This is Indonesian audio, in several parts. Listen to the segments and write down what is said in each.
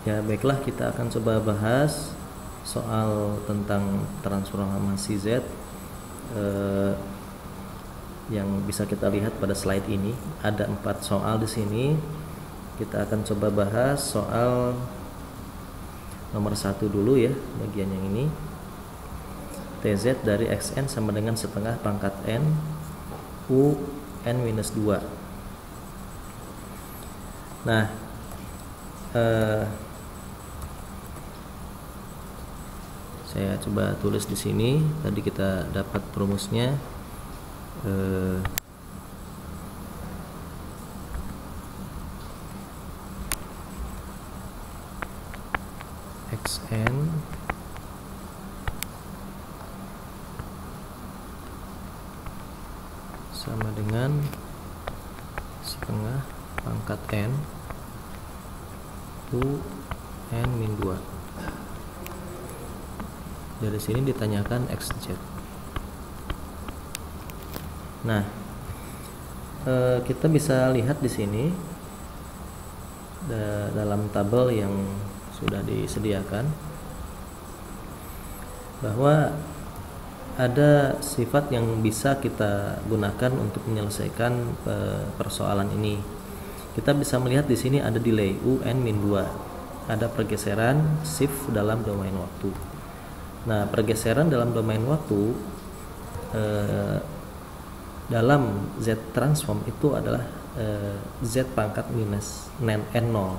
Ya baiklah, kita akan coba bahas soal tentang transformasi Z yang bisa kita lihat pada slide ini. Ada 4 soal di sini. Kita akan coba bahas soal nomor 1 dulu ya, bagian yang ini. TZ dari XN sama dengan setengah pangkat N U N minus 2. Nah, saya coba tulis di sini. Tadi kita dapat rumusnya. XN sama dengan setengah pangkat N U N min 2. Dari sini ditanyakan XZ. Nah, kita bisa lihat di sini dalam tabel yang sudah disediakan bahwa ada sifat yang bisa kita gunakan untuk menyelesaikan persoalan ini. Kita bisa melihat di sini ada delay UN-2, ada pergeseran shift dalam domain waktu. Nah, pergeseran dalam domain waktu dalam Z transform itu adalah Z pangkat minus N0.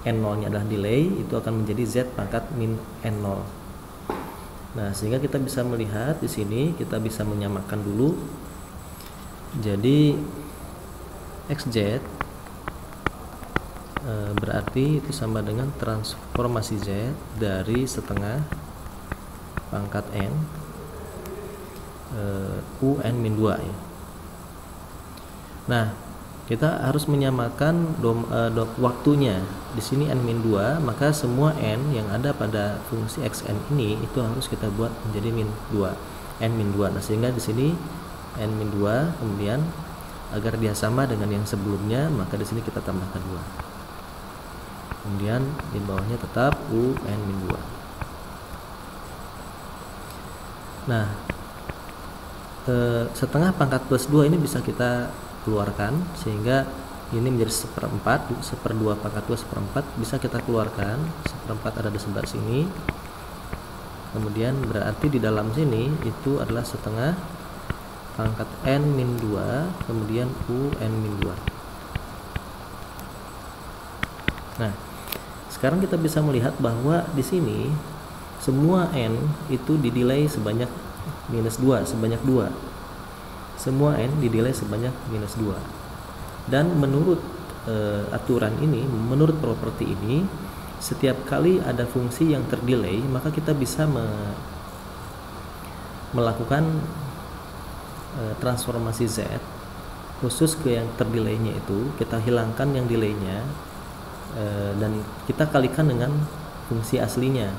N0 nya adalah delay, itu akan menjadi Z pangkat min N0. Nah, sehingga kita bisa melihat di sini, kita bisa menyamakan dulu. Jadi XZ berarti itu sama dengan transformasi Z dari setengah pangkat N UN min 2 ya. Nah, kita harus menyamakan waktunya. Di sini N min 2, maka semua N yang ada pada fungsi XN ini itu harus kita buat menjadi min 2, N min 2. Nah, sehingga di sini N min 2, kemudian agar dia sama dengan yang sebelumnya, maka di sini kita tambahkan 2. Kemudian di bawahnya tetap U N min 2. Nah, setengah pangkat plus 2 ini bisa kita keluarkan, sehingga ini menjadi 1/4, 1/2 pangkat 2 1/4 bisa kita keluarkan. 1/4 ada di sebelah sini. Kemudian berarti di dalam sini itu adalah setengah pangkat N min 2, kemudian U N min 2. Nah, sekarang kita bisa melihat bahwa di sini semua N itu didelay sebanyak minus 2, sebanyak 2. Semua N didelay sebanyak minus 2. Dan menurut aturan ini, menurut properti ini, setiap kali ada fungsi yang terdelay, maka kita bisa melakukan transformasi Z khusus ke yang terdelaynya itu. Kita hilangkan yang delaynya dan kita kalikan dengan fungsi aslinya,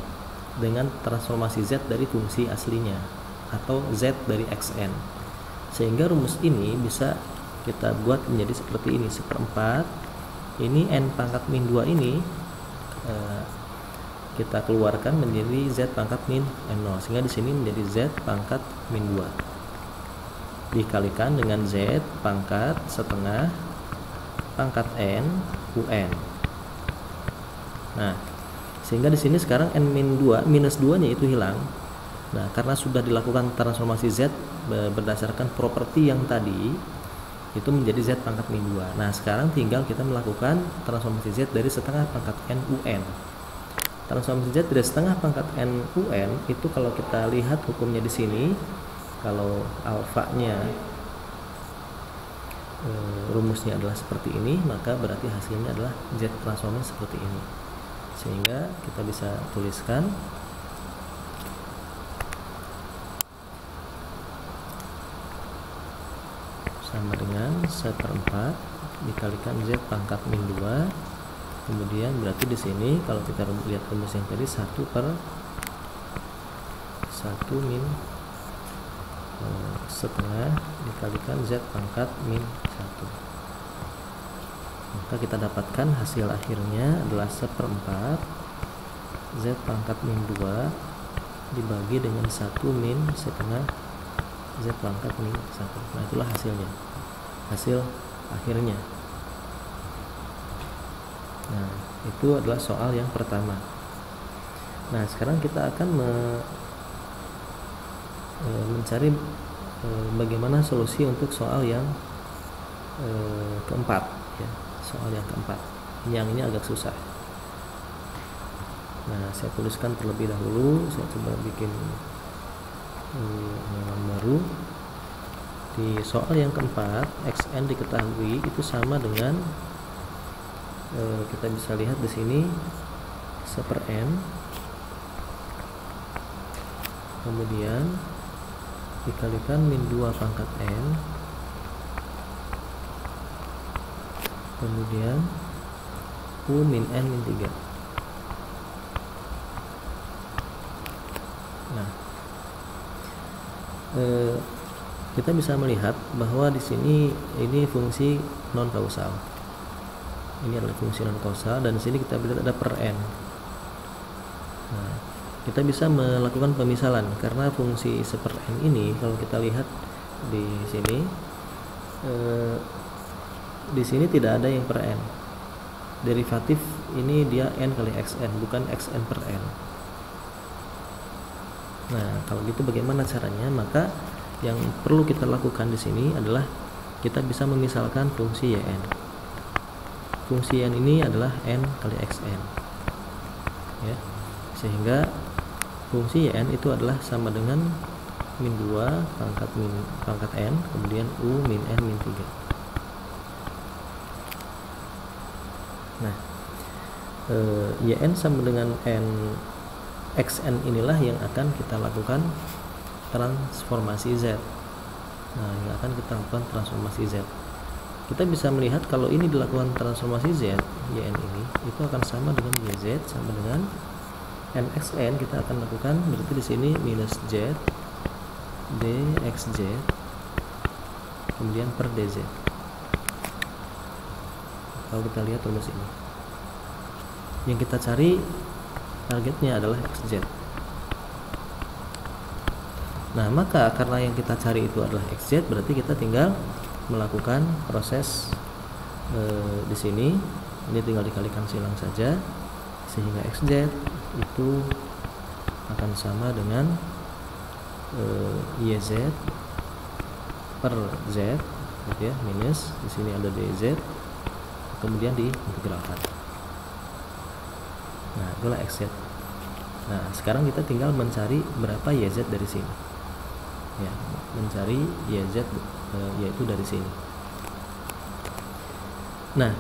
dengan transformasi Z dari fungsi aslinya atau Z dari XN. Sehingga rumus ini bisa kita buat menjadi seperti ini, 1/4. Ini N pangkat min 2 ini kita keluarkan menjadi Z pangkat min N0, sehingga di sini menjadi Z pangkat min 2 dikalikan dengan Z pangkat setengah pangkat N UN. Nah, sehingga di sini sekarang N min 2 minus 2 nya itu hilang. Nah, karena sudah dilakukan transformasi Z berdasarkan properti yang tadi, itu menjadi Z pangkat min 2. Nah, sekarang tinggal kita melakukan transformasi Z dari setengah pangkat N UN. Transformasi Z dari setengah pangkat N UN itu kalau kita lihat hukumnya di sini, kalau alfanya rumusnya adalah seperti ini, maka berarti hasilnya adalah Z transformnya seperti ini. Sehingga kita bisa tuliskan sama dengan 1/4 dikalikan Z pangkat min 2. Kemudian berarti di sini kalau kita lihat rumus yang tadi 1/1 min setengah dikalikan Z pangkat min 1. Maka kita dapatkan hasil akhirnya adalah 1/4 Z pangkat min 2 dibagi dengan 1 min setengah Z pangkat min 1. Nah, itulah hasilnya, hasil akhirnya. Nah, itu adalah soal yang pertama. Nah, sekarang kita akan mencari bagaimana solusi untuk soal yang keempat ya. Soal yang keempat, yang ini agak susah. Nah, saya tuliskan terlebih dahulu. Saya coba bikin halaman baru. Di soal yang keempat, xn diketahui itu sama dengan kita bisa lihat di sini 1/n, kemudian dikalikan min 2 pangkat n, kemudian u min n min 3. Nah, kita bisa melihat bahwa di sini ini fungsi non kausal. Ini adalah fungsi non kausal, dan di sini kita lihat ada per n. Nah, kita bisa melakukan pemisalan karena fungsi 1/n ini kalau kita lihat di sini tidak ada yang per n. Derivatif ini dia n kali xn, bukan xn per n. Nah, kalau gitu bagaimana caranya? Maka yang perlu kita lakukan di sini adalah kita bisa memisalkan fungsi yn. Fungsi yn ini adalah n kali xn, ya, sehingga fungsi yn itu adalah sama dengan min 2 pangkat n, kemudian u min n min 3. Nah, yn sama dengan n xn inilah yang akan kita lakukan transformasi z. Nah, yang akan kita lakukan transformasi z. Kita bisa melihat kalau ini dilakukan transformasi z, yn ini itu akan sama dengan yz sama dengan nxn. Kita akan lakukan berarti di sini minus z dxz kemudian per dz. Kalau kita lihat rumus ini, yang kita cari targetnya adalah xz. Nah, maka karena yang kita cari itu adalah xz, berarti kita tinggal melakukan proses di sini. Ini tinggal dikalikan silang saja, sehingga xz itu akan sama dengan yz per z, gitu ya, minus di sini ada dz, kemudian diintegralkan. Nah, itulah xz. Nah, sekarang kita tinggal mencari berapa yz dari sini, ya, mencari yz yaitu dari sini. Nah,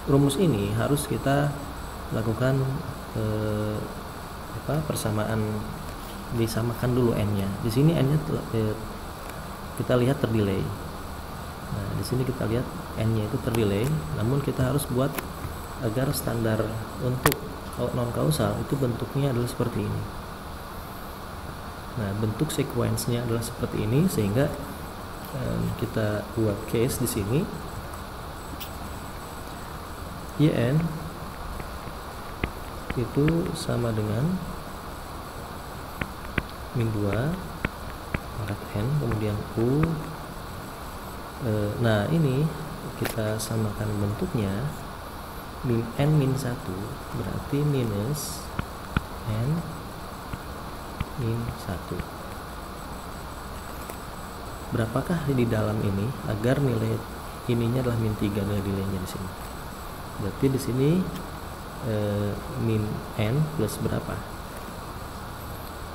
rumus ini harus kita lakukan persamaan, disamakan dulu n-nya. Di sini n-nya kita lihat terdelay. Nah, di sini kita lihat n-nya itu terdelay, namun kita harus buat agar standar untuk non kausal itu bentuknya adalah seperti ini. Nah, bentuk sequence-nya adalah seperti ini, sehingga kita buat case di sini yn itu sama dengan min 2 pangkat n, kemudian u. Nah, ini kita samakan bentuknya min n min 1 berarti minus n min 1. Berapakah di dalam ini agar nilai ininya adalah min 3 nilainya di sini. Berarti di sini min n plus berapa?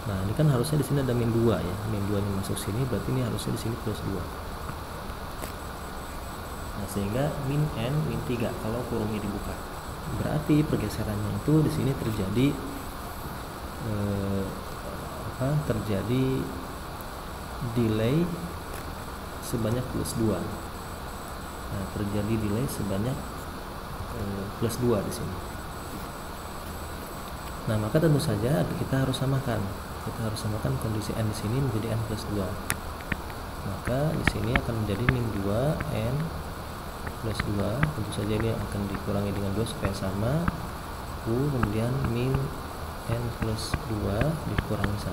Nah, ini kan harusnya di sini ada min 2 ya. Min 2 ini masuk sini, berarti ini harusnya di sini plus 2. Nah, sehingga min n min 3 kalau kurungnya dibuka. Berarti pergeserannya itu di sini terjadi terjadi delay sebanyak plus 2. Nah, terjadi delay sebanyak plus 2 di sini. Nah, maka tentu saja kita harus samakan. Kita harus samakan kondisi n di sini menjadi n plus 2. Maka di sini akan menjadi min 2 n plus 2, tentu saja ini akan dikurangi dengan 2 supaya sama. U kemudian min n plus 2 dikurangi 1.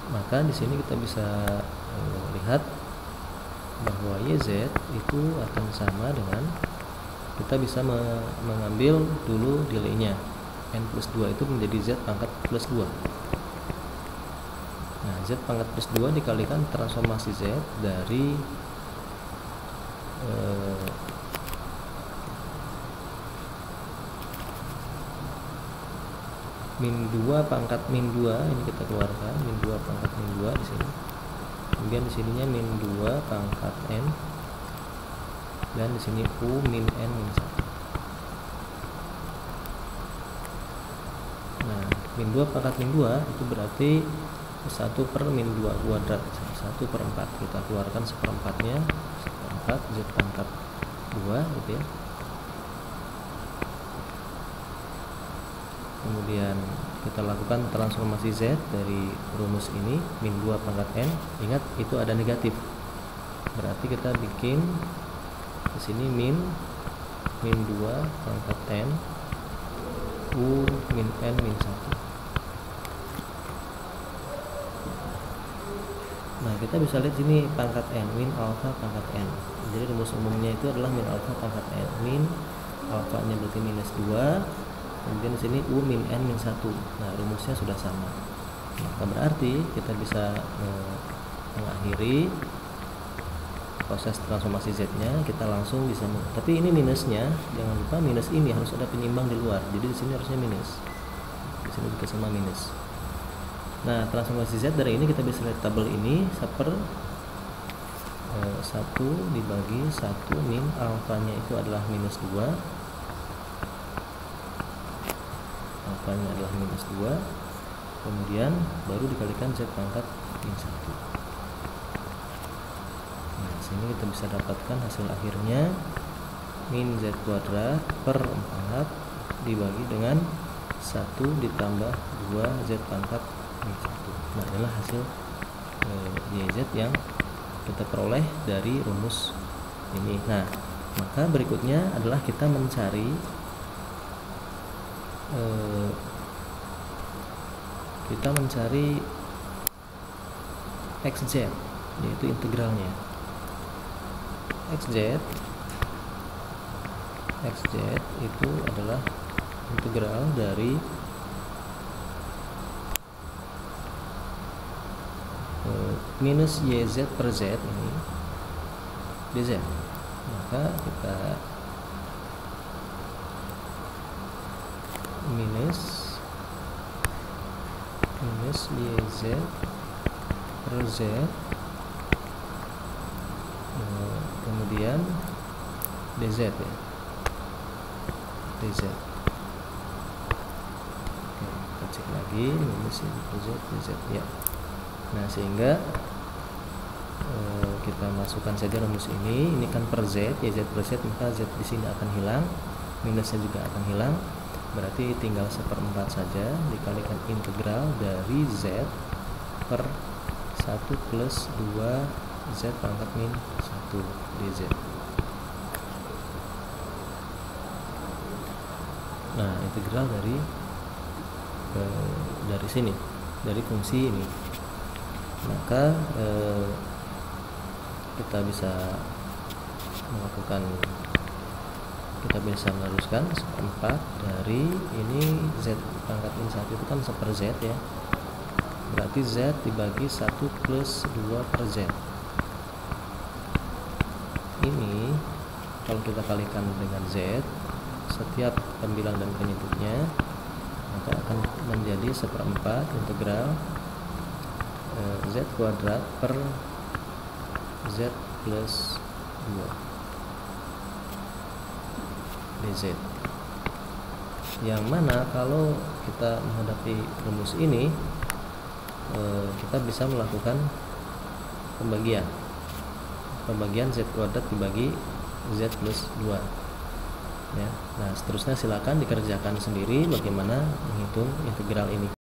Maka di sini kita bisa lihat bahwa YZ itu akan sama dengan, kita bisa mengambil dulu delay-nya, n plus 2 itu menjadi Z pangkat plus 2. Nah, Z pangkat plus 2 dikalikan transformasi Z dari min 2 pangkat min 2, ini kita keluarkan min 2 pangkat min 2 di sini. Kemudian di sininya min 2 pangkat n, dan di sini U min n min 1. Nah, min 2 pangkat min 2 itu berarti 1 per min 2 kuadrat, 1 per 4. Kita keluarkan seperempatnya, seperempat Z pangkat 2 gitu ya. Kemudian kita lakukan transformasi Z dari rumus ini, min 2 pangkat n. Ingat itu ada negatif, berarti kita bikin di sini min 2 pangkat n U min n min 1. Nah, kita bisa lihat sini pangkat n, min alfa pangkat n. Jadi rumus umumnya itu adalah min alfa pangkat n. Min alfanya berarti minus 2, kemudian di sini U min n min 1. Nah, rumusnya sudah sama. Maka berarti kita bisa mengakhiri proses transformasi Z-nya. Kita langsung bisa, tapi ini minusnya, jangan lupa minus ini harus ada penyimbang di luar. Jadi di sini harusnya minus. Di sini juga sama minus. Nah, transformasi Z dari ini kita bisa lihat tabel ini 1 dibagi 1 min alfanya itu adalah minus 2. Alfanya adalah minus 2. Kemudian baru dikalikan Z pangkat min 1. Nah, sini kita bisa dapatkan hasil akhirnya min Z kuadrat per 4 dibagi dengan 1 ditambah 2 Z pangkat min 1. Nah, adalah hasil YZ yang kita peroleh dari rumus ini. Nah, maka berikutnya adalah kita mencari XZ, yaitu integralnya. XZ itu adalah integral dari minus YZ per Z ini dz. Maka kita minus YZ per Z, kemudian dz ya, dz. Oke, kita cek lagi minus YZ per Z dz ya. Nah, sehingga kita masukkan saja rumus ini kan per Z, YZ per Z, maka Z di sini akan hilang, minusnya juga akan hilang. Berarti tinggal 1/4 saja dikalikan integral dari Z per 1 plus 2 Z pangkat min 1 dz. Nah, integral dari sini, dari fungsi ini. Maka kita bisa meneruskan 1/4 dari ini Z pangkat min 1 itu kan 1 per Z ya, berarti Z dibagi 1 plus 2 per Z. Ini kalau kita kalikan dengan Z, setiap pembilang dan penyebutnya, maka akan menjadi 1/4 integral Z kuadrat per Z plus 2 dz. Yang mana kalau kita menghadapi rumus ini, kita bisa melakukan pembagian Z kuadrat dibagi Z plus 2. ya. Nah, seterusnya silakan dikerjakan sendiri bagaimana menghitung integral ini.